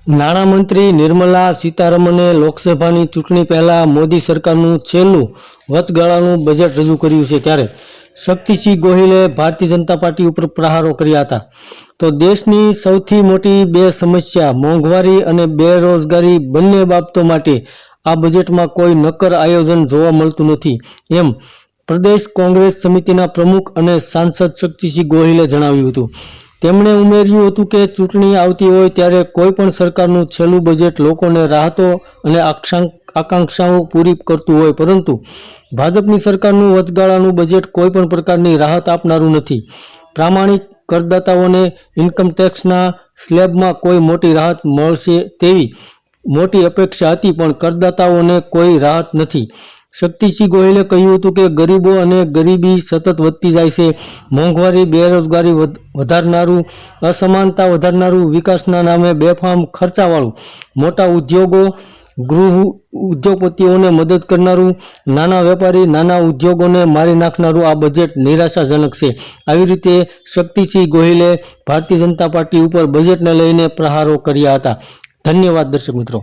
નાણામંત્રી નિર્મલા સીતારમણે લોકસભાની ચૂંટણી પહેલા મોદી સરકારનું છેલ્લું વચગાળાનું બજેટ રજૂ કર્યું છે ત્યારે શક્તિસિંહ ગોહિલે ભારતીય જનતા પાર્ટી ઉપર પ્રહારો કર્યા હતા। તો દેશની સૌથી મોટી બે સમસ્યા મોંઘવારી અને બેરોજગારી બંને બાબતો માટે આ બજેટમાં કોઈ નક્કર આયોજન જોવા મળતું નથી એમ પ્રદેશ કોંગ્રેસ સમિતિના પ્રમુખ અને સાંસદ શક્તિસિંહ ગોહિલે જણાવ્યું હતું। તેમણે ઉમેર્યું હતું કે ચૂંટણી આવતી હોય ત્યારે કોઈ પણ સરકારનું છેલ્લું બજેટ લોકોને રાહતો અને આકાંક્ષાઓ પૂરી કરતું હોય, પરંતુ ભાજપની સરકારનું વચગાળાનું બજેટ કોઈ પણ પ્રકારની રાહત આપનારું નથી। પ્રામાણિક કરદાતાઓને ઇન્કમટેક્સના સ્લેબમાં કોઈ મોટી રાહત મળશે તેવી મોટી અપેક્ષા હતી, પણ કરદાતાઓને કોઈ રાહત નથી। શક્તિસિંહ ગોહિલે કહ્યું હતું કે ગરીબો અને ગરીબી સતત વધતી જાય છે। મોંઘવારી, બેરોજગારી વધારનારું, અસમાનતા વધારનારું, વિકાસના નામે બેફામ ખર્ચાવાળું, મોટા ઉદ્યોગો, ગૃહ ઉદ્યોગપતિઓને મદદ કરનારું, નાના વેપારી, નાના ઉદ્યોગોને મારી નાખનારું આ બજેટ નિરાશાજનક છે। આવી રીતે શક્તિસિંહ ગોહિલે ભારતીય જનતા પાર્ટી ઉપર બજેટને લઈને પ્રહારો કર્યા હતા। ધન્યવાદ દર્શક મિત્રો।